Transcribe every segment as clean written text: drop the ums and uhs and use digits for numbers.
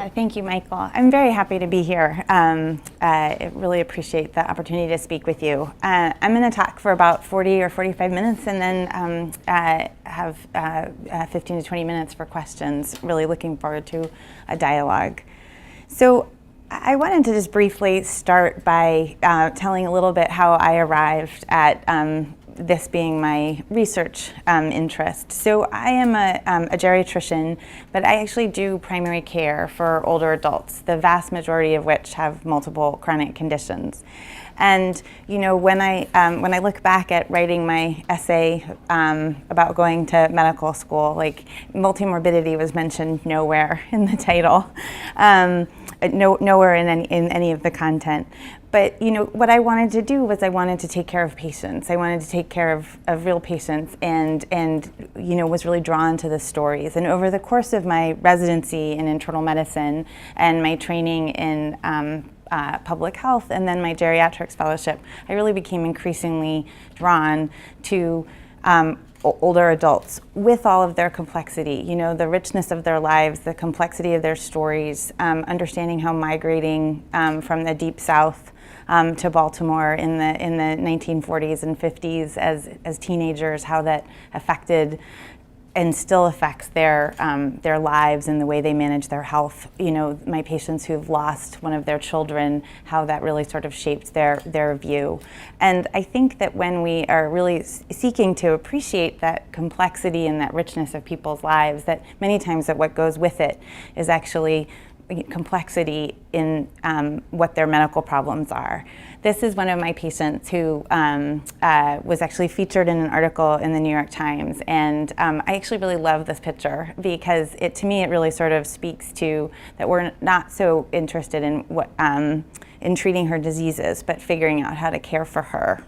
Thank you, Michael. I'm very happy to be here. I really appreciate the opportunity to speak with you. I'm going to talk for about 40 or 45 minutes and then have 15 to 20 minutes for questions. Really looking forward to a dialogue. So I wanted to just briefly start by telling a little bit how I arrived at this being my research interest. So I am a geriatrician, but I actually do primary care for older adults, the vast majority of which have multiple chronic conditions. And you know, when I look back at writing my essay about going to medical school, like multimorbidity was mentioned nowhere in the title, nowhere in any of the content. But you know, what I wanted to do was I wanted to take care of patients. I wanted to take care of real patients, and you know, was really drawn to the stories. And over the course of my residency in internal medicine and my training in public health, and then my geriatrics fellowship, I really became increasingly drawn to older adults with all of their complexity, you know, the richness of their lives, the complexity of their stories, understanding how migrating from the deep south to Baltimore in the 1940s and 50s as teenagers, how that affected and still affects their lives and the way they manage their health. You know, my patients who've lost one of their children, how that really sort of shaped their view. And I think that when we are really seeking to appreciate that complexity and that richness of people's lives, that many times that what goes with it is actually complexity in what their medical problems are. This is one of my patients who was actually featured in an article in the New York Times, and I actually really love this picture because to me it really sort of speaks to that we're not so interested in what in treating her diseases, but figuring out how to care for her.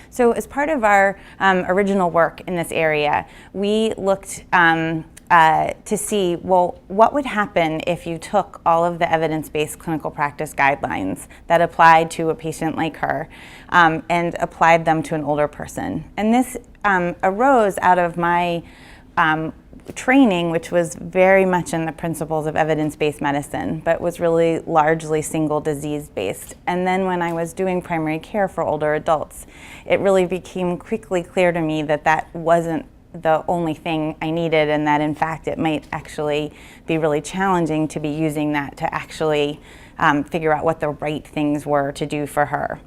So as part of our original work in this area, we looked to see, well, what would happen if you took all of the evidence-based clinical practice guidelines that applied to a patient like her and applied them to an older person. And this arose out of my training, which was very much in the principles of evidence-based medicine, but was really largely single disease-based. And then when I was doing primary care for older adults, it really became quickly clear to me that that wasn't the only thing I needed, and that in fact it might actually be really challenging to be using that to actually figure out what the right things were to do for her.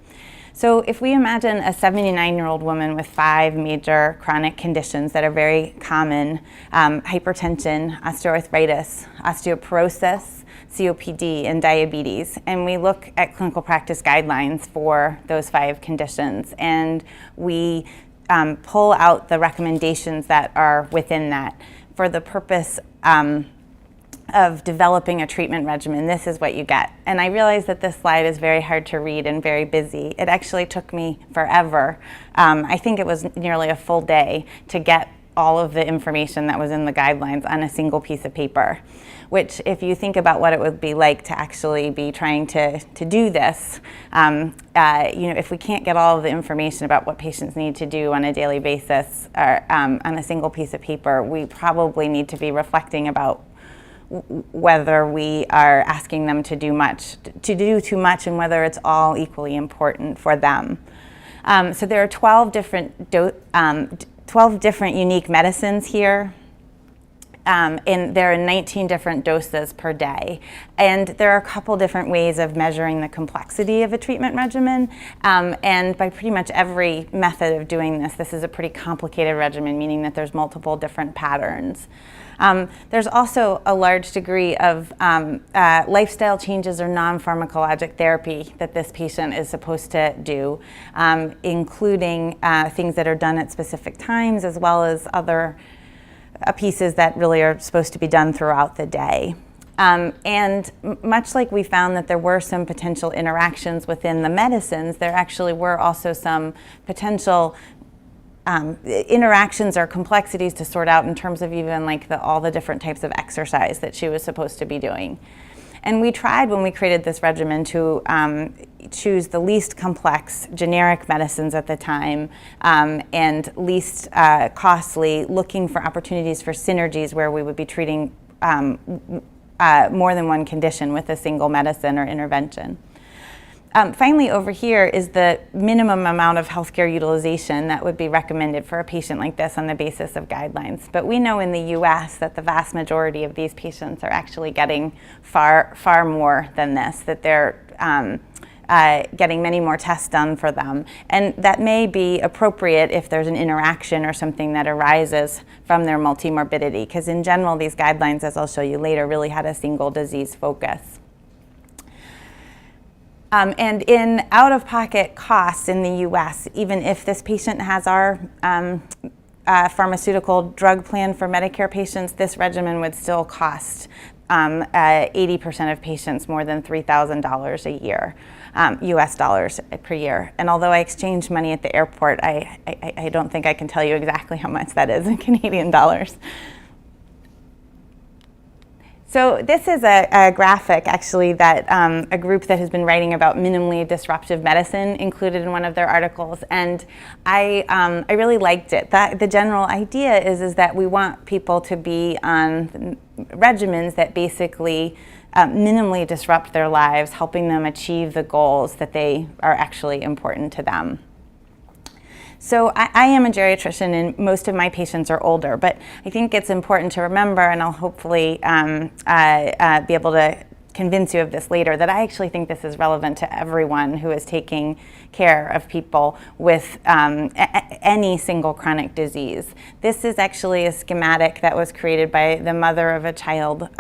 So if we imagine a 79-year-old woman with 5 major chronic conditions that are very common, hypertension, osteoarthritis, osteoporosis, COPD, and diabetes, and we look at clinical practice guidelines for those 5 conditions, and we pull out the recommendations that are within that for the purpose of developing a treatment regimen. This is what you get. And I realize that this slide is very hard to read and very busy. It actually took me forever. I think it was nearly a full day to get all of the information that was in the guidelines on a single piece of paper, which if you think about what it would be like to actually be trying to do this, you know, if we can't get all of the information about what patients need to do on a daily basis or on a single piece of paper, we probably need to be reflecting about whether we are asking them to do too much and whether it's all equally important for them. So there are 12 different unique medicines here, and there are 19 different doses per day. And there are a couple different ways of measuring the complexity of a treatment regimen, and by pretty much every method of doing this, this is a pretty complicated regimen, meaning that there's multiple different patterns. There's also a large degree of lifestyle changes or non-pharmacologic therapy that this patient is supposed to do, including things that are done at specific times, as well as other pieces that really are supposed to be done throughout the day. And much like we found that there were some potential interactions within the medicines, there actually were also some potential interactions or complexities to sort out in terms of even like all the different types of exercise that she was supposed to be doing. And we tried when we created this regimen to choose the least complex generic medicines at the time and least costly, looking for opportunities for synergies where we would be treating more than one condition with a single medicine or intervention. Finally, over here is the minimum amount of healthcare utilization that would be recommended for a patient like this on the basis of guidelines. But we know in the US that the vast majority of these patients are actually getting far more than this, that they're getting many more tests done for them. And that may be appropriate if there's an interaction or something that arises from their multimorbidity, because in general, these guidelines, as I'll show you later, really had a single disease focus. And in out-of-pocket costs in the US, even if this patient has our pharmaceutical drug plan for Medicare patients, this regimen would still cost 80% of patients more than $3,000 a year, US dollars per year. And although I exchange money at the airport, I don't think I can tell you exactly how much that is in Canadian dollars. So this is a graphic, actually, that a group that has been writing about minimally disruptive medicine included in one of their articles, and I really liked it. The general idea is that we want people to be on regimens that basically minimally disrupt their lives, helping them achieve the goals that they are actually important to them. So I am a geriatrician, and most of my patients are older, but I think it's important to remember, and I'll hopefully be able to convince you of this later, that I actually think this is relevant to everyone who is taking care of people with any single chronic disease. This is actually a schematic that was created by the mother of a child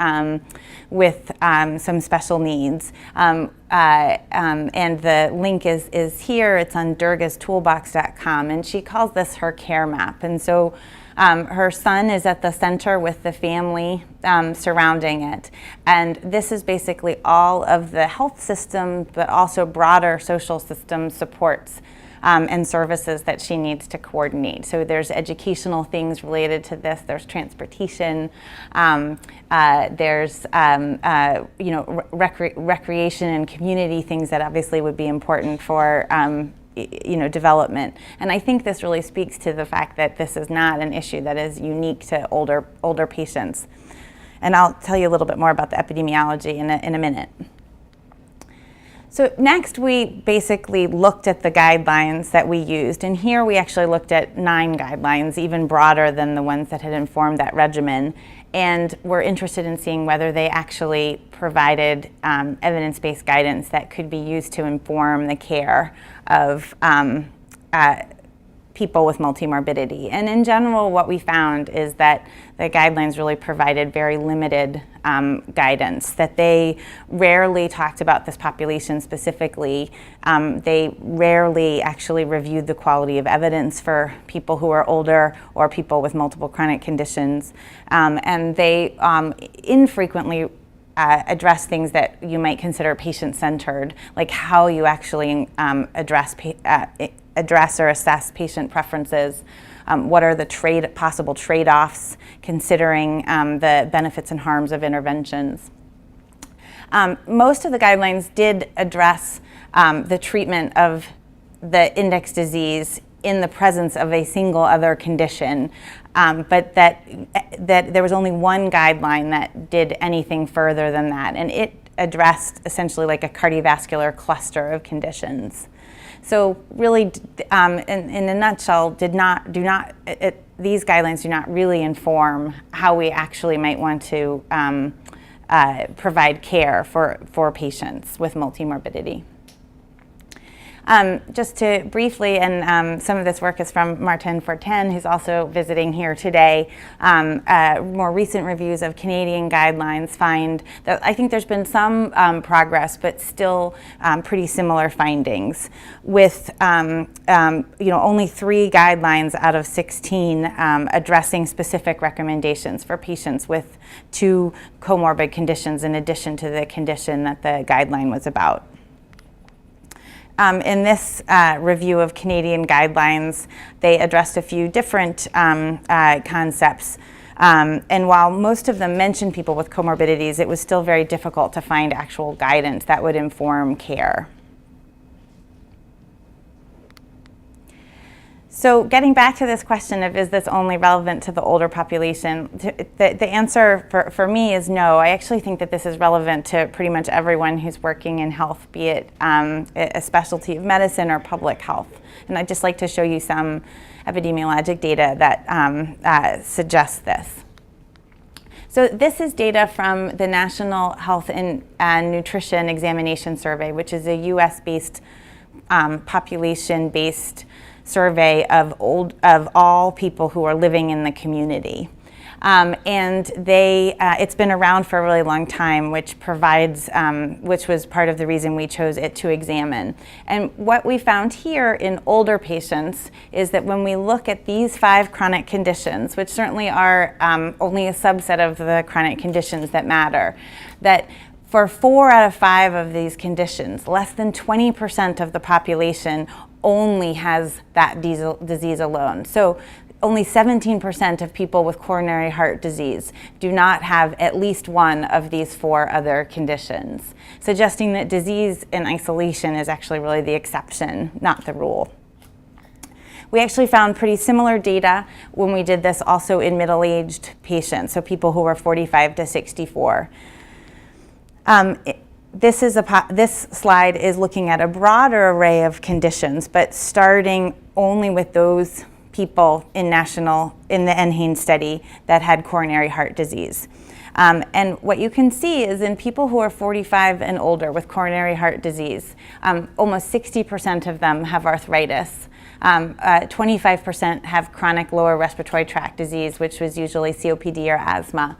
with some special needs. And the link is here. It's on durgastoolbox.com, and she calls this her care map. And so her son is at the center with the family surrounding it. And this is basically all of the health system, but also broader social system supports and services that she needs to coordinate. So there's educational things related to this. There's transportation. There's recreation and community things that obviously would be important for development. And I think this really speaks to the fact that this is not an issue that is unique to older patients. And I'll tell you a little bit more about the epidemiology in a minute. So next, we basically looked at the guidelines that we used, and here we actually looked at 9 guidelines, even broader than the ones that had informed that regimen, and we're interested in seeing whether they actually provided evidence-based guidance that could be used to inform the care of people with multimorbidity. And in general, what we found is that the guidelines really provided very limited guidance, that they rarely talked about this population specifically. They rarely actually reviewed the quality of evidence for people who are older or people with multiple chronic conditions. And they infrequently address things that you might consider patient-centered, like how you actually address or assess patient preferences. What are the possible trade-offs, considering the benefits and harms of interventions. Most of the guidelines did address the treatment of the index disease in the presence of a single other condition, but that there was only one guideline that did anything further than that, and it addressed essentially like a cardiovascular cluster of conditions. So really, in a nutshell, these guidelines do not really inform how we actually might want to provide care for patients with multimorbidity. Just to briefly, and some of this work is from Martin Fortin, who's also visiting here today. More recent reviews of Canadian guidelines find that I think there's been some progress, but still pretty similar findings, with only 3 guidelines out of 16 addressing specific recommendations for patients with 2 comorbid conditions in addition to the condition that the guideline was about. In this review of Canadian guidelines, they addressed a few different concepts. And while most of them mentioned people with comorbidities, it was still very difficult to find actual guidance that would inform care. So getting back to this question of is this only relevant to the older population, the answer for me is no. I actually think that this is relevant to pretty much everyone who's working in health, be it a specialty of medicine or public health. And I'd just like to show you some epidemiologic data that suggests this. So this is data from the National Health and Nutrition Examination Survey, which is a US-based, population-based survey of all people who are living in the community. And it's been around for a really long time, which was part of the reason we chose it to examine. And what we found here in older patients is that when we look at these 5 chronic conditions, which certainly are only a subset of the chronic conditions that matter, that for 4 out of 5 of these conditions, less than 20% of the population only has that disease alone. So only 17% of people with coronary heart disease do not have at least one of these 4 other conditions, suggesting that disease in isolation is actually really the exception, not the rule. We actually found pretty similar data when we did this also in middle-aged patients, so people who were 45 to 64. This slide is looking at a broader array of conditions, but starting only with those people in the NHANES study that had coronary heart disease. And what you can see is in people who are 45 and older with coronary heart disease, almost 60% of them have arthritis. 25% have chronic lower respiratory tract disease, which was usually COPD or asthma.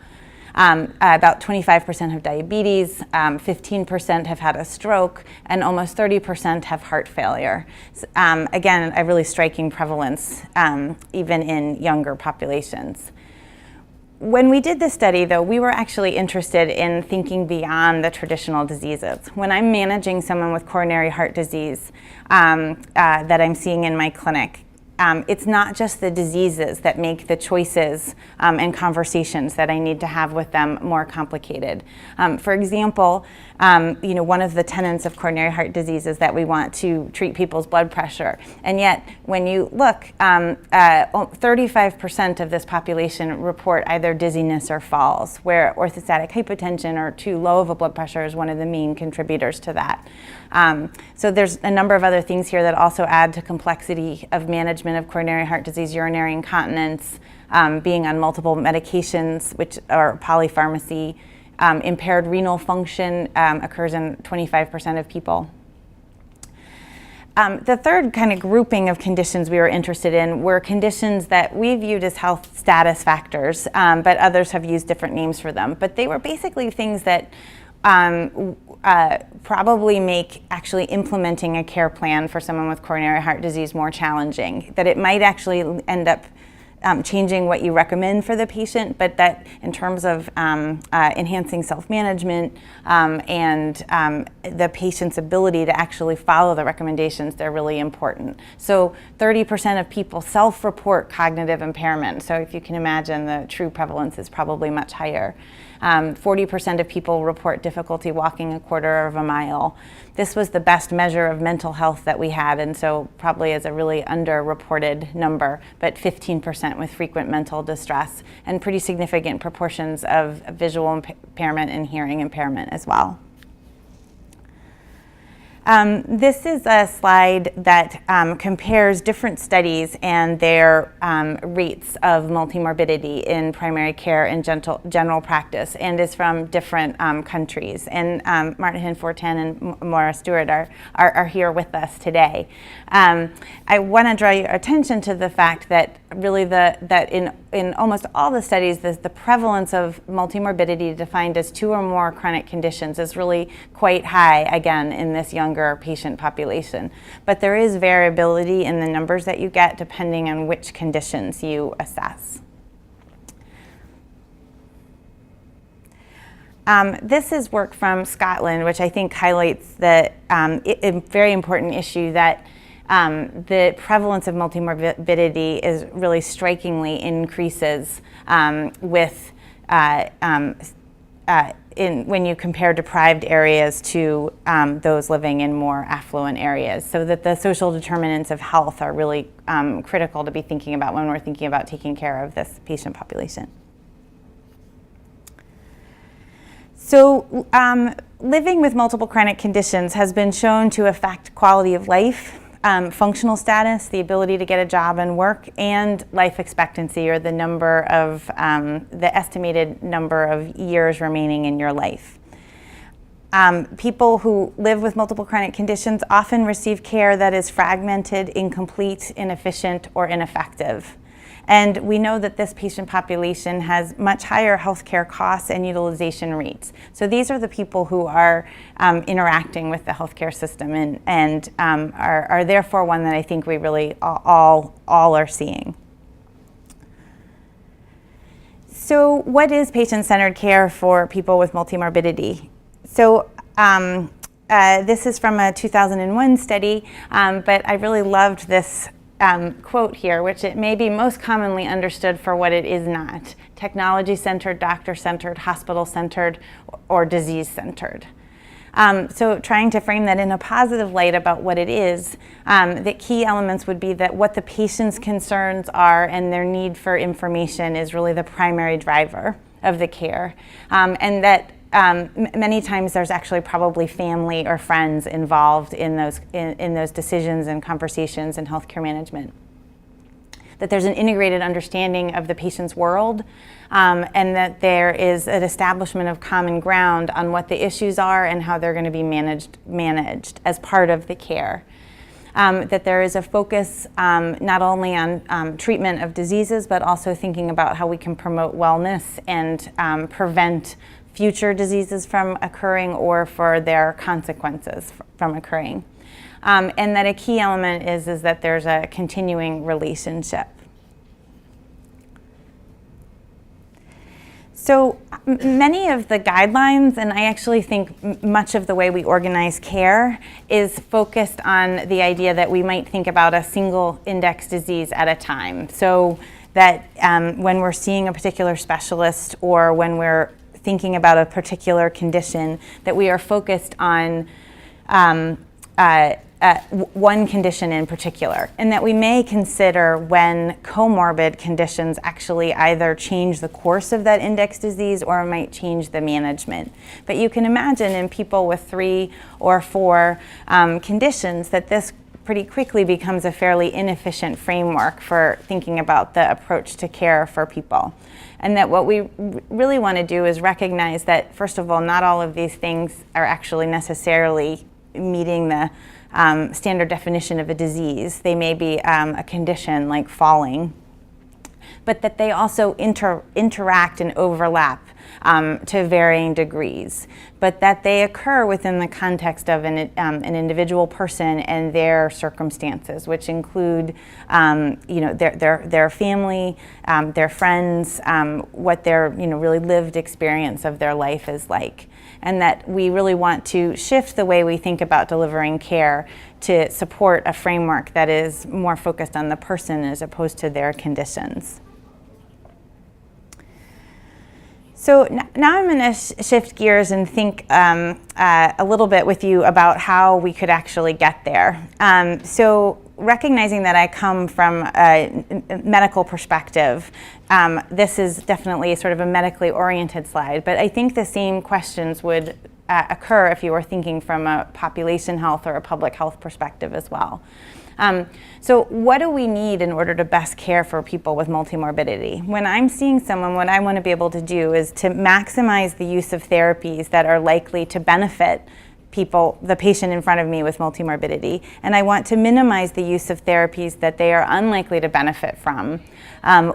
About 25% have diabetes, 15% have had a stroke, and almost 30% have heart failure. Again, a really striking prevalence, even in younger populations. When we did this study, though, we were actually interested in thinking beyond the traditional diseases. When I'm managing someone with coronary heart disease that I'm seeing in my clinic, it's not just the diseases that make the choices and conversations that I need to have with them more complicated. For example, one of the tenets of coronary heart disease is that we want to treat people's blood pressure. And yet, when you look, 35% of this population report either dizziness or falls, where orthostatic hypotension or too low of a blood pressure is one of the main contributors to that. So there's a number of other things here that also add to complexity of management of coronary heart disease, urinary incontinence, being on multiple medications, which are polypharmacy, impaired renal function occurs in 25% of people. The third kind of grouping of conditions we were interested in were conditions that we viewed as health status factors, but others have used different names for them. But they were basically things that probably make actually implementing a care plan for someone with coronary heart disease more challenging, that it might actually end up changing what you recommend for the patient, but that in terms of enhancing self-management and the patient's ability to actually follow the recommendations, they're really important. So 30% of people self-report cognitive impairment. So if you can imagine, the true prevalence is probably much higher. 40% of people report difficulty walking a quarter of a mile. This was the best measure of mental health that we had, and so probably is a really underreported number, but 15% with frequent mental distress, and pretty significant proportions of visual impairment and hearing impairment as well. This is a slide that compares different studies and their rates of multimorbidity in primary care and general practice, and is from different countries. And Martin Fortin and Maura Stewart are here with us today. I want to draw your attention to the fact that really that in almost all the studies, the prevalence of multimorbidity defined as 2 or more chronic conditions is really quite high, again, in this younger patient population. But there is variability in the numbers that you get depending on which conditions you assess. This is work from Scotland, which I think highlights the very important issue that the prevalence of multimorbidity is really strikingly increases with when you compare deprived areas to those living in more affluent areas, so that the social determinants of health are really critical to be thinking about when we're thinking about taking care of this patient population. So living with multiple chronic conditions has been shown to affect quality of life, functional status, the ability to get a job and work, and life expectancy, or the estimated number of years remaining in your life. People who live with multiple chronic conditions often receive care that is fragmented, incomplete, inefficient, or ineffective. And we know that this patient population has much higher healthcare costs and utilization rates. So these are the people who are interacting with the healthcare system and are therefore one that I think we really all are seeing. So what is patient-centered care for people with multimorbidity? So this is from a 2001 study, but I really loved this quote here, which it may be most commonly understood for what it is not: technology-centered, doctor-centered, hospital-centered, or disease-centered. So trying to frame that in a positive light about what it is, the key elements would be that what the patient's concerns are and their need for information is really the primary driver of the care, and that many times there's actually probably family or friends involved in those decisions and conversations in healthcare management. That there's an integrated understanding of the patient's world, and that there is an establishment of common ground on what the issues are and how they're going to be managed as part of the care. That there is a focus not only on treatment of diseases, but also thinking about how we can promote wellness and prevent future diseases from occurring or for their consequences from occurring. And that a key element is that there's a continuing relationship. So many of the guidelines, and I actually think much of the way we organize care, is focused on the idea that we might think about a single index disease at a time. So that when we're seeing a particular specialist or when we're thinking about a particular condition, that we are focused on one condition in particular, and that we may consider when comorbid conditions actually either change the course of that index disease or might change the management. But you can imagine in people with 3 or 4 conditions that this pretty quickly becomes a fairly inefficient framework for thinking about the approach to care for people. And that what we really want to do is recognize that, first of all, not all of these things are actually necessarily meeting the standard definition of a disease. They may be a condition like falling, but that they also interact and overlap to varying degrees, but that they occur within the context of an individual person and their circumstances, which include their family, their friends, what their really lived experience of their life is like. And that we really want to shift the way we think about delivering care to support a framework that is more focused on the person as opposed to their conditions. So now I'm going to shift gears and think a little bit with you about how we could actually get there. So recognizing that I come from a medical perspective, this is definitely sort of a medically oriented slide, but I think the same questions would occur if you were thinking from a population health or a public health perspective as well. So what do we need in order to best care for people with multimorbidity? When I'm seeing someone, what I want to be able to do is to maximize the use of therapies that are likely to benefit people, the patient in front of me with multimorbidity, and I want to minimize the use of therapies that they are unlikely to benefit from,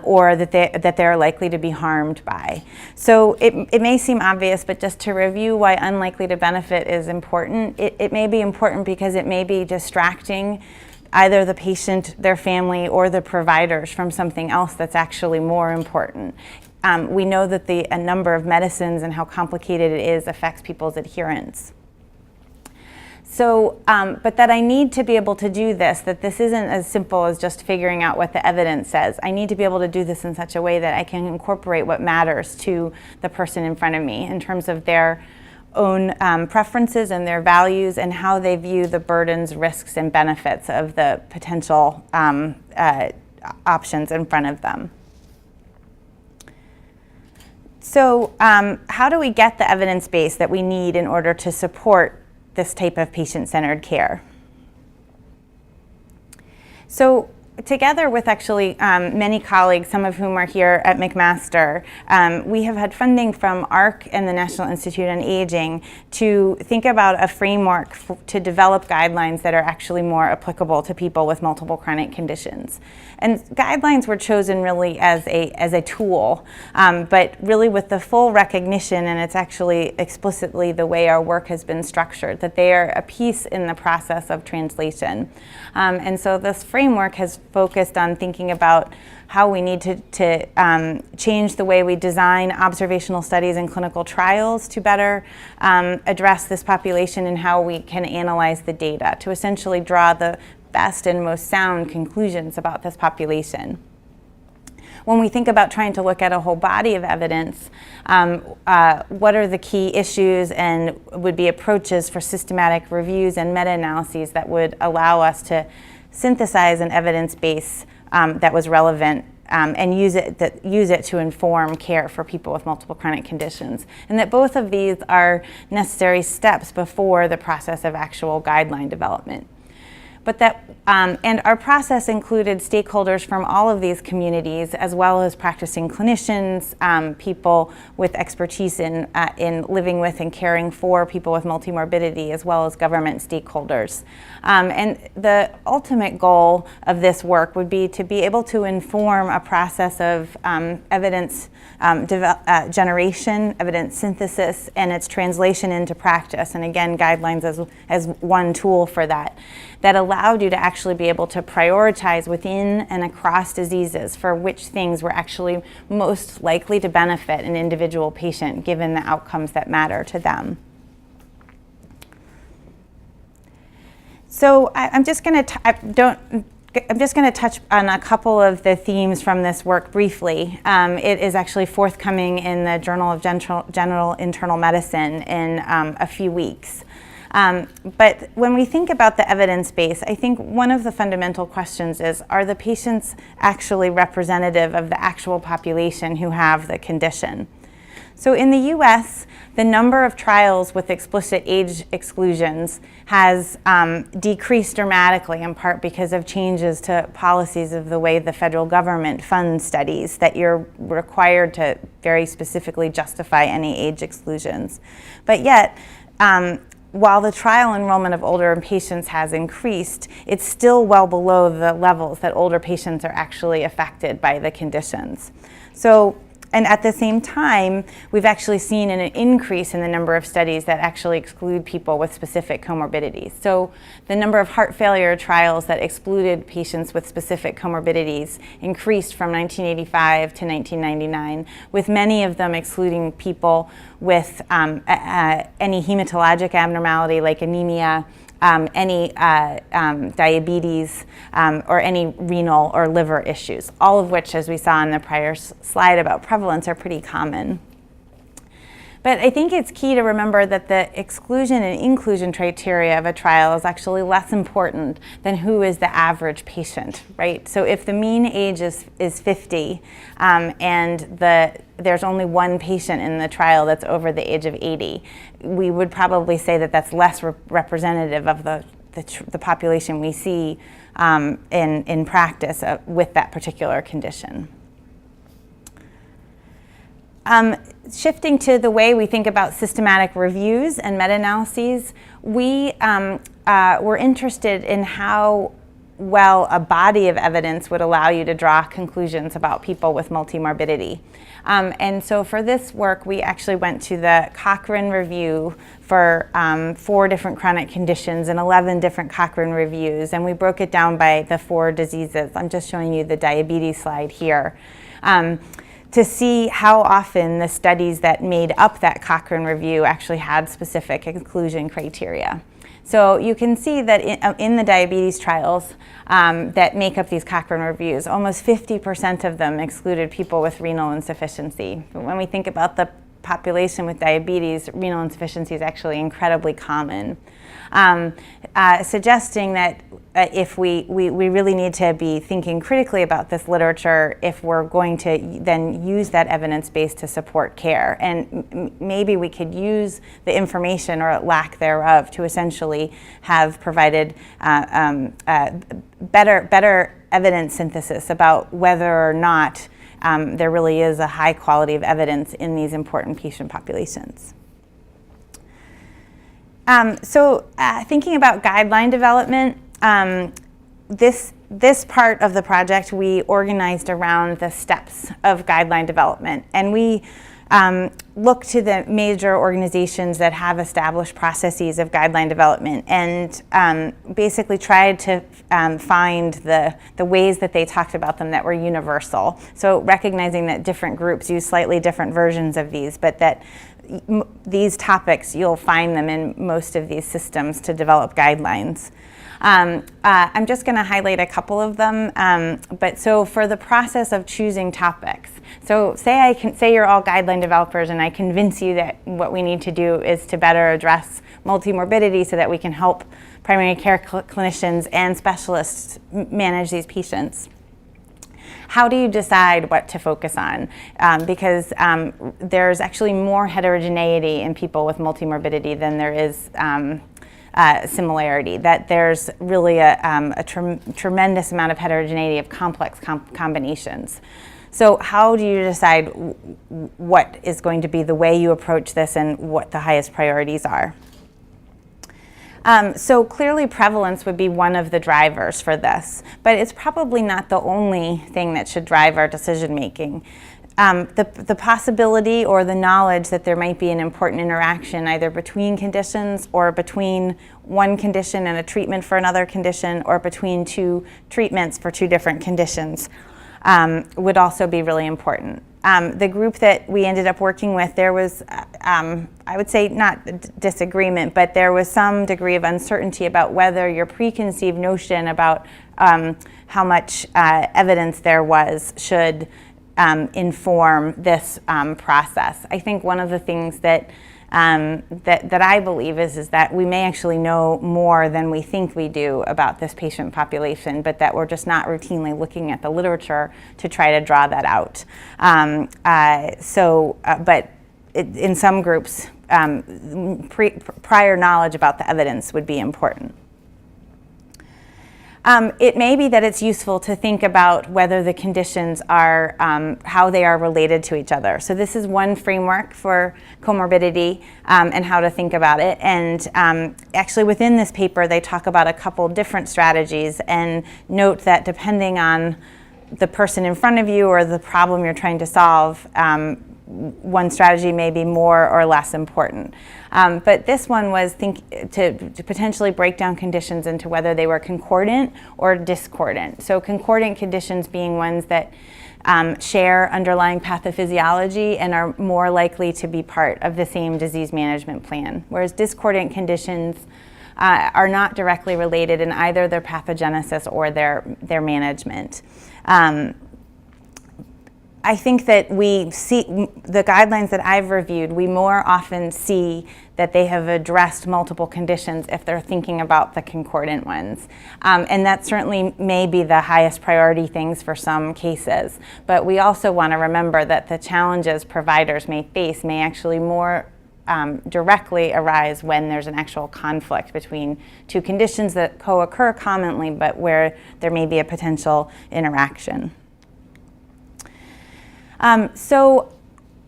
or that they're likely to be harmed by. So it may seem obvious, but just to review why unlikely to benefit is important, it may be important because it may be distracting either the patient, their family, or the providers from something else that's actually more important. We know that a number of medicines and how complicated it is affects people's adherence. But that I need to be able to do this, that this isn't as simple as just figuring out what the evidence says. I need to be able to do this in such a way that I can incorporate what matters to the person in front of me in terms of their own preferences and their values and how they view the burdens, risks, and benefits of the potential options in front of them. So how do we get the evidence base that we need in order to support this type of patient-centered care? So together with actually many colleagues, some of whom are here at McMaster, we have had funding from ARC and the National Institute on Aging to think about a framework to develop guidelines that are actually more applicable to people with multiple chronic conditions. And guidelines were chosen really as a tool, but really with the full recognition, and it's actually explicitly the way our work has been structured, that they are a piece in the process of translation. And so this framework has focused on thinking about how we need to change the way we design observational studies and clinical trials to better address this population and how we can analyze the data to essentially draw the best and most sound conclusions about this population. When we think about trying to look at a whole body of evidence, what are the key issues and would be approaches for systematic reviews and meta-analyses that would allow us to synthesize an evidence base that was relevant and use it to inform care for people with multiple chronic conditions. And that both of these are necessary steps before the process of actual guideline development. But that, and our process included stakeholders from all of these communities, as well as practicing clinicians, people with expertise in living with and caring for people with multimorbidity, as well as government stakeholders. And the ultimate goal of this work would be to be able to inform a process of evidence generation, evidence synthesis, and its translation into practice. And again, guidelines as one tool for that allowed you to actually be able to prioritize within and across diseases for which things were actually most likely to benefit an individual patient given the outcomes that matter to them. So I'm just going to touch on a couple of the themes from this work briefly. It is actually forthcoming in the Journal of General Internal Medicine in a few weeks. But when we think about the evidence base, I think one of the fundamental questions is, are the patients actually representative of the actual population who have the condition? So in the US, the number of trials with explicit age exclusions has decreased dramatically, in part because of changes to policies of the way the federal government funds studies, that you're required to very specifically justify any age exclusions. But yet, while the trial enrollment of older patients has increased, it's still well below the levels that older patients are actually affected by the conditions. So, and at the same time, we've actually seen an increase in the number of studies that actually exclude people with specific comorbidities. So the number of heart failure trials that excluded patients with specific comorbidities increased from 1985 to 1999, with many of them excluding people with any hematologic abnormality like anemia, any diabetes, or any renal or liver issues, all of which, as we saw in the prior slide about prevalence, are pretty common. But I think it's key to remember that the exclusion and inclusion criteria of a trial is actually less important than who is the average patient, right? So if the mean age is 50 and there's only one patient in the trial that's over the age of 80, we would probably say that that's less representative of the population we see in practice with that particular condition. Shifting to the way we think about systematic reviews and meta-analyses, we were interested in how well a body of evidence would allow you to draw conclusions about people with multimorbidity. And so for this work, we actually went to the Cochrane review for 4 different chronic conditions and 11 different Cochrane reviews, and we broke it down by the 4 diseases. I'm just showing you the diabetes slide here. To see how often the studies that made up that Cochrane review actually had specific inclusion criteria. So you can see that in the diabetes trials that make up these Cochrane reviews, almost 50% of them excluded people with renal insufficiency. But when we think about the population with diabetes, renal insufficiency is actually incredibly common, suggesting that if we really need to be thinking critically about this literature if we're going to then use that evidence base to support care. And maybe we could use the information or lack thereof to essentially have provided better evidence synthesis about whether or not there really is a high quality of evidence in these important patient populations. Thinking about guideline development, this part of the project we organized around the steps of guideline development, and we look to the major organizations that have established processes of guideline development and basically tried to find the ways that they talked about them that were universal. So recognizing that different groups use slightly different versions of these, but that these topics, you'll find them in most of these systems to develop guidelines. I'm just going to highlight a couple of them. But so for the process of choosing topics, so say you're all guideline developers and I convince you that what we need to do is to better address multimorbidity so that we can help primary care clinicians and specialists manage these patients. How do you decide what to focus on? Because there's actually more heterogeneity in people with multimorbidity than there is similarity, that there's really a tremendous amount of heterogeneity of complex combinations. So how do you decide what is going to be the way you approach this and what the highest priorities are? So clearly prevalence would be one of the drivers for this, but it's probably not the only thing that should drive our decision making. The possibility or the knowledge that there might be an important interaction either between conditions or between one condition and a treatment for another condition or between two treatments for two different conditions would also be really important. The group that we ended up working with, there was, I would say not disagreement, but there was some degree of uncertainty about whether your preconceived notion about how much evidence there was should inform this process. I think one of the things that I believe is that we may actually know more than we think we do about this patient population, but that we're just not routinely looking at the literature to try to draw that out. But in some groups, prior knowledge about the evidence would be important. It may be that it's useful to think about whether the conditions are, how they are related to each other. So this is one framework for comorbidity and how to think about it. And actually within this paper, they talk about a couple different strategies and note that depending on the person in front of you or the problem you're trying to solve, one strategy may be more or less important. But this one was to potentially break down conditions into whether they were concordant or discordant. So concordant conditions being ones that share underlying pathophysiology and are more likely to be part of the same disease management plan, whereas discordant conditions are not directly related in either their pathogenesis or their management. I think that we see, the guidelines that I've reviewed, we more often see that they have addressed multiple conditions if they're thinking about the concordant ones. And that certainly may be the highest priority things for some cases. But we also want to remember that the challenges providers may face may actually more directly arise when there's an actual conflict between two conditions that co-occur commonly, but where there may be a potential interaction. So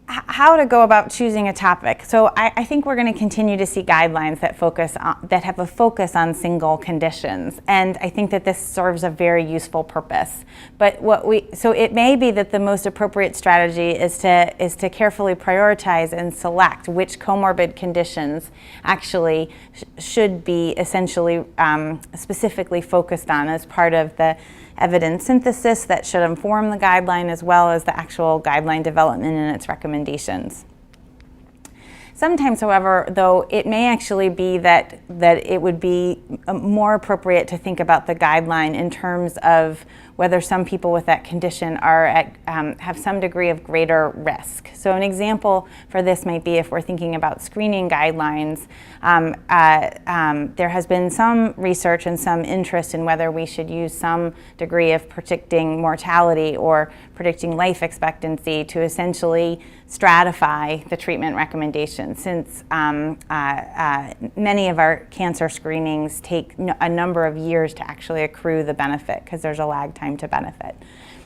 how to go about choosing a topic. So I think we're going to continue to see guidelines that have a focus on single conditions, and I think that this serves a very useful purpose. But so it may be that the most appropriate strategy is to carefully prioritize and select which comorbid conditions actually should be essentially specifically focused on as part of the evidence synthesis that should inform the guideline as well as the actual guideline development and its recommendations. Sometimes, however, though, it may actually be that it would be more appropriate to think about the guideline in terms of whether some people with that condition are have some degree of greater risk. So an example for this might be if we're thinking about screening guidelines, there has been some research and some interest in whether we should use some degree of predicting mortality or predicting life expectancy to essentially stratify the treatment recommendations, since many of our cancer screenings take a number of years to actually accrue the benefit because there's a lag time to benefit.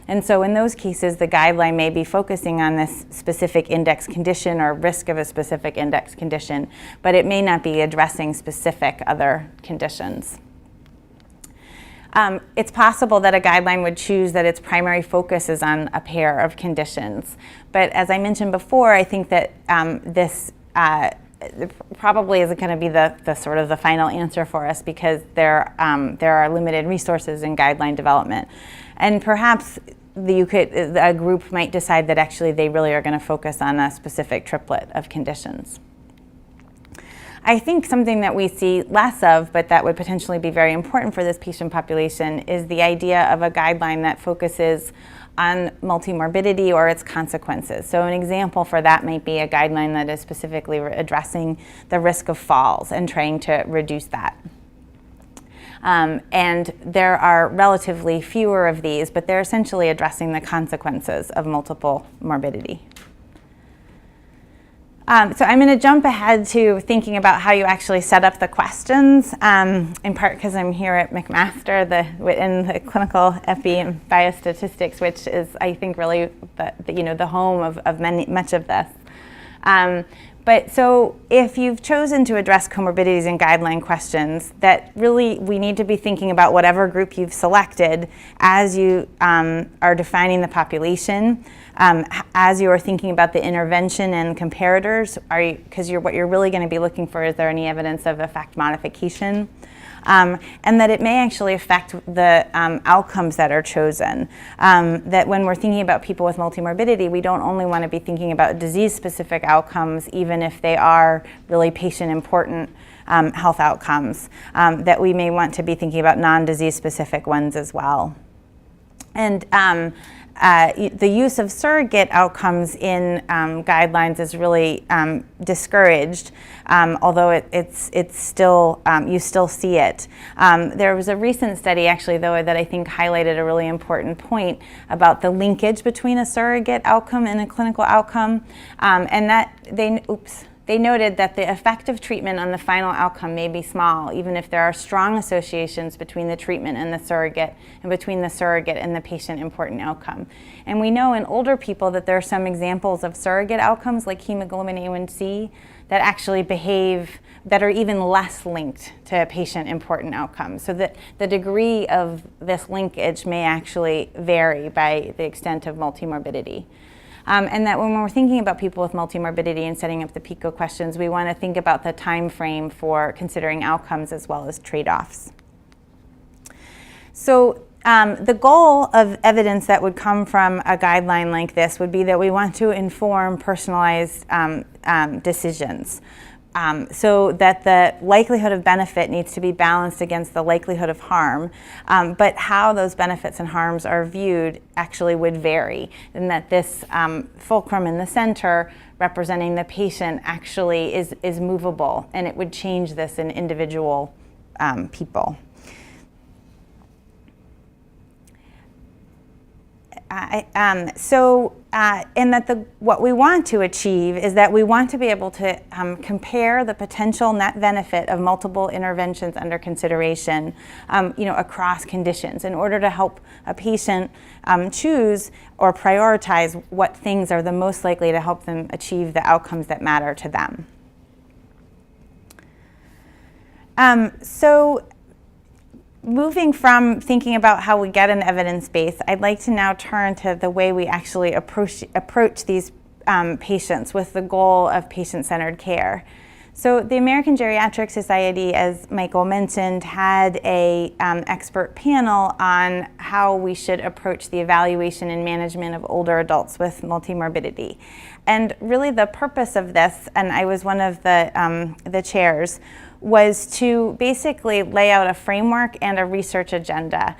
And so in those cases, the guideline may be focusing on this specific index condition or risk of a specific index condition, but it may not be addressing specific other conditions. It's possible that a guideline would choose that its primary focus is on a pair of conditions. But as I mentioned before, I think that this probably isn't going to be the sort of the final answer for us, because there are limited resources in guideline development. And perhaps a group might decide that actually they really are going to focus on a specific triplet of conditions. I think something that we see less of, but that would potentially be very important for this patient population, is the idea of a guideline that focuses on multimorbidity or its consequences. So an example for that might be a guideline that is specifically addressing the risk of falls and trying to reduce that. And there are relatively fewer of these, but they're essentially addressing the consequences of multiple morbidity. So I'm going to jump ahead to thinking about how you actually set up the questions, in part because I'm here at McMaster in the clinical epi and biostatistics, which is, I think, really the home of much of this. But so if you've chosen to address comorbidities in guideline questions, that really we need to be thinking about whatever group you've selected as you are defining the population, as you are thinking about the intervention and comparators, because what you're really going to be looking for, is there any evidence of effect modification? And that it may actually affect the outcomes that are chosen. That when we're thinking about people with multimorbidity, we don't only want to be thinking about disease-specific outcomes, even if they are really patient-important health outcomes, that we may want to be thinking about non-disease-specific ones as well. And the use of surrogate outcomes in guidelines is really discouraged, although it's still, you still see it. There was a recent study, actually, though, that I think highlighted a really important point about the linkage between a surrogate outcome and a clinical outcome, and that they noted that the effect of treatment on the final outcome may be small, even if there are strong associations between the treatment and the surrogate, and between the surrogate and the patient-important outcome. And we know in older people that there are some examples of surrogate outcomes, like hemoglobin A1C, that actually behave, that are even less linked to patient-important outcomes. So that the degree of this linkage may actually vary by the extent of multimorbidity. And that when we're thinking about people with multimorbidity and setting up the PICO questions, we want to think about the time frame for considering outcomes as well as trade-offs. So the goal of evidence that would come from a guideline like this would be that we want to inform personalized decisions. So that the likelihood of benefit needs to be balanced against the likelihood of harm, but how those benefits and harms are viewed actually would vary, and that this fulcrum in the center representing the patient actually is movable, and it would change this in individual people. And that what we want to achieve is that we want to be able to compare the potential net benefit of multiple interventions under consideration, across conditions, in order to help a patient choose or prioritize what things are the most likely to help them achieve the outcomes that matter to them. Moving from thinking about how we get an evidence base, I'd like to now turn to the way we actually approach these patients with the goal of patient-centered care. So the American Geriatric Society, as Michael mentioned, had a expert panel on how we should approach the evaluation and management of older adults with multimorbidity. And really the purpose of this, and I was one of the chairs, was to basically lay out a framework and a research agenda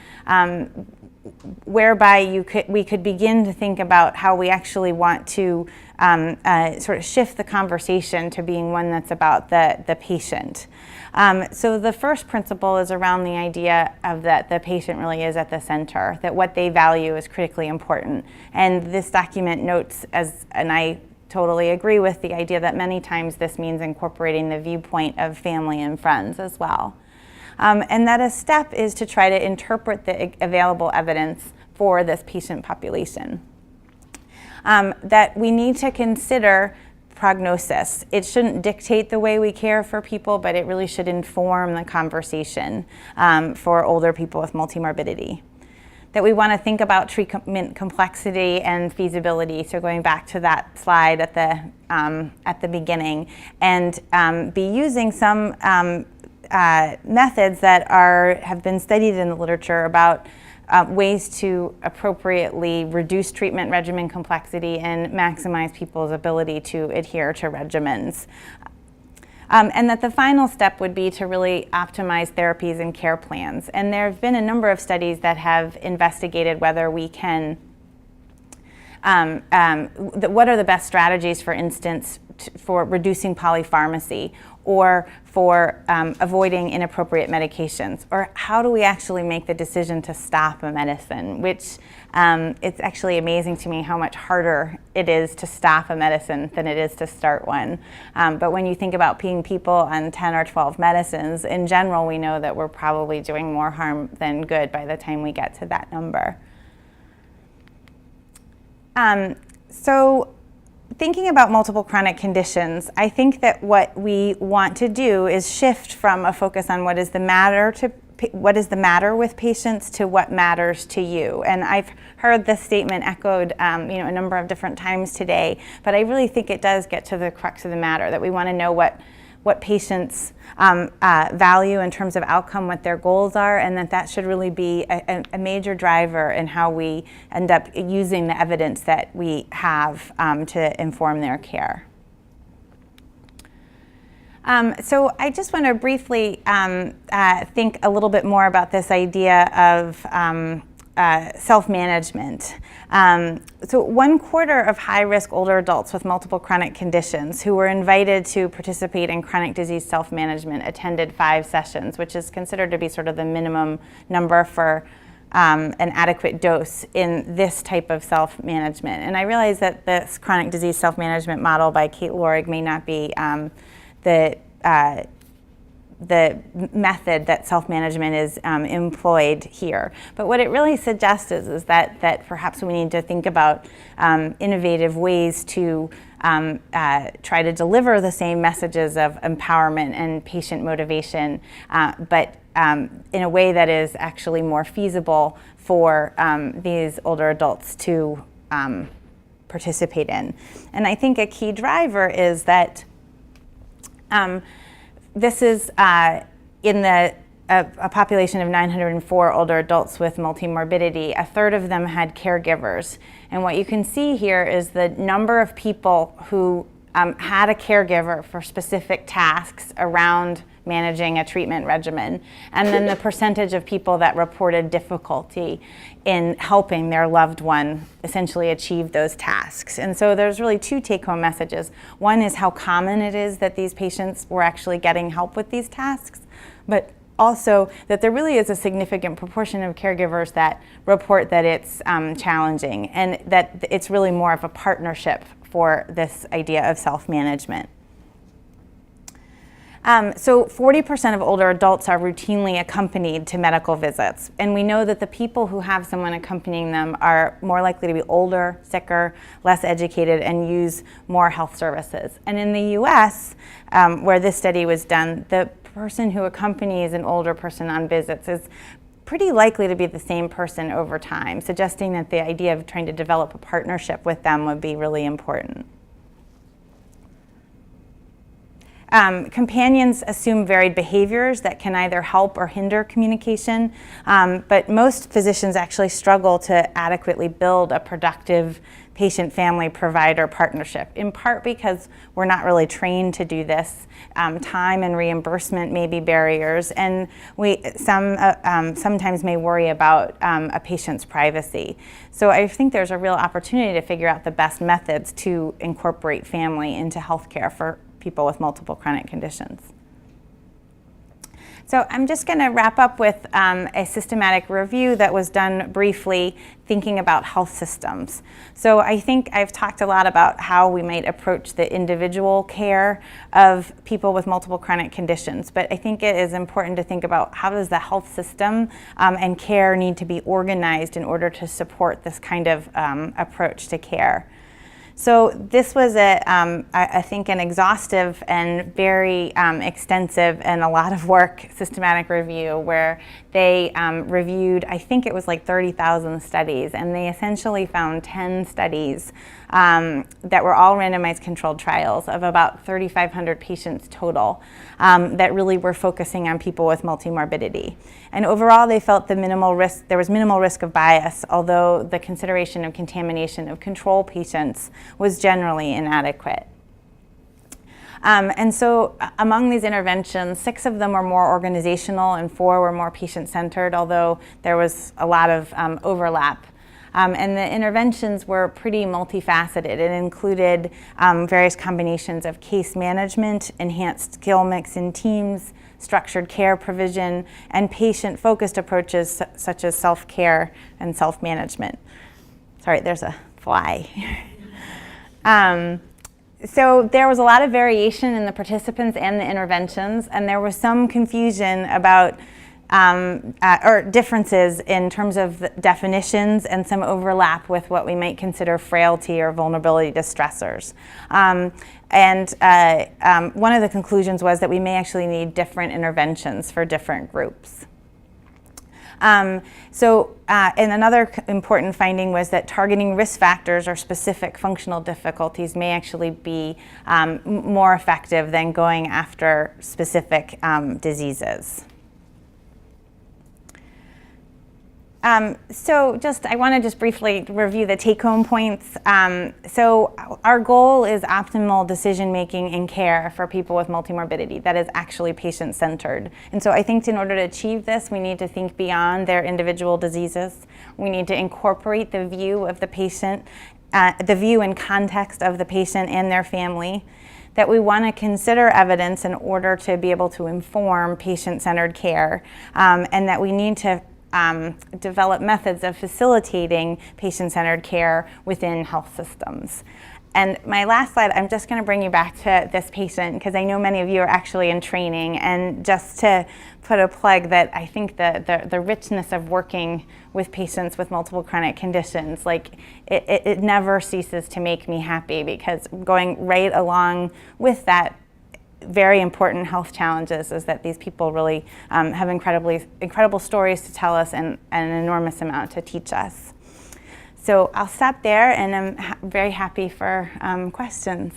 whereby we could begin to think about how we actually want to sort of shift the conversation to being one that's about the patient. So the first principle is around the idea of that the patient really is at the center, that what they value is critically important. And this document notes, and I totally agree with the idea that many times this means incorporating the viewpoint of family and friends as well. And that a step is to try to interpret the available evidence for this patient population. That we need to consider prognosis. It shouldn't dictate the way we care for people, but it really should inform the conversation for older people with multimorbidity. That we want to think about treatment complexity and feasibility, so going back to that slide at the beginning, and be using some methods that have been studied in the literature about ways to appropriately reduce treatment regimen complexity and maximize people's ability to adhere to regimens. And that the final step would be to really optimize therapies and care plans. And there have been a number of studies that have investigated whether we can, what are the best strategies, for instance, for reducing polypharmacy, or for avoiding inappropriate medications, or how do we actually make the decision to stop a medicine, which it's actually amazing to me how much harder it is to stop a medicine than it is to start one. But when you think about being people on 10 or 12 medicines, in general, we know that we're probably doing more harm than good by the time we get to that number. So thinking about multiple chronic conditions, I think that what we want to do is shift from a focus on what is the matter with patients to what matters to you. And I've heard this statement echoed a number of different times today, but I really think it does get to the crux of the matter, that we want to know what patients value in terms of outcome, what their goals are, and that should really be a major driver in how we end up using the evidence that we have to inform their care. So I just want to briefly think a little bit more about this idea of self-management. So 1/4 of high-risk older adults with multiple chronic conditions who were invited to participate in chronic disease self-management attended 5 sessions, which is considered to be sort of the minimum number for an adequate dose in this type of self-management. And I realize that this chronic disease self-management model by Kate Lorig may not be the method that self-management is employed here. But what it really suggests is that perhaps we need to think about innovative ways to try to deliver the same messages of empowerment and patient motivation, but in a way that is actually more feasible for these older adults to participate in. And I think a key driver is that this is in a population of 904 older adults with multimorbidity. 1/3 of them had caregivers. And what you can see here is the number of people who had a caregiver for specific tasks around managing a treatment regimen, and then the percentage of people that reported difficulty in helping their loved one essentially achieve those tasks. And so there's really 2 take-home messages. One is how common it is that these patients were actually getting help with these tasks, but also that there really is a significant proportion of caregivers that report that it's challenging, and that it's really more of a partnership for this idea of self-management. So 40% of older adults are routinely accompanied to medical visits. And we know that the people who have someone accompanying them are more likely to be older, sicker, less educated, and use more health services. And in the US, where this study was done, the person who accompanies an older person on visits is pretty likely to be the same person over time, suggesting that the idea of trying to develop a partnership with them would be really important. companions assume varied behaviors that can either help or hinder communication, but most physicians actually struggle to adequately build a productive patient-family provider partnership, in part because we're not really trained to do this. Time and reimbursement may be barriers, and we sometimes may worry about a patient's privacy. So I think there's a real opportunity to figure out the best methods to incorporate family into healthcare for people with multiple chronic conditions. So I'm just going to wrap up with a systematic review that was done briefly thinking about health systems. So I think I've talked a lot about how we might approach the individual care of people with multiple chronic conditions, but I think it is important to think about how does the health system and care need to be organized in order to support this kind of approach to care. So this was, I think, an exhaustive and very extensive and a lot of work systematic review where they reviewed, I think it was like 30,000 studies, and they essentially found 10 studies that were all randomized controlled trials of about 3,500 patients total that really were focusing on people with multimorbidity. And overall, they felt there was minimal risk of bias, although the consideration of contamination of control patients was generally inadequate. And so among these interventions, 6 of them were more organizational and 4 were more patient-centered, although there was a lot of overlap. And the interventions were pretty multifaceted. It included various combinations of case management, enhanced skill mix in teams, structured care provision, and patient-focused approaches such as self-care and self-management. Sorry, there's a fly. So there was a lot of variation in the participants and the interventions, and there was some confusion about or differences in terms of the definitions and some overlap with what we might consider frailty or vulnerability to stressors. One of the conclusions was that we may actually need different interventions for different groups. And another important finding was that targeting risk factors or specific functional difficulties may actually be more effective than going after specific diseases. I want to just briefly review the take-home points. So our goal is optimal decision-making and care for people with multimorbidity that is actually patient-centered. And so I think in order to achieve this, we need to think beyond their individual diseases. We need to incorporate the view of the patient, the view and context of the patient and their family, that we want to consider evidence in order to be able to inform patient-centered care, and that we need to develop methods of facilitating patient-centered care within health systems. And my last slide, I'm just going to bring you back to this patient because I know many of you are actually in training, and just to put a plug that I think the richness of working with patients with multiple chronic conditions, like it never ceases to make me happy, because going right along with that very important health challenges is that these people really have incredible stories to tell us and an enormous amount to teach us. So I'll stop there, and I'm very happy for questions.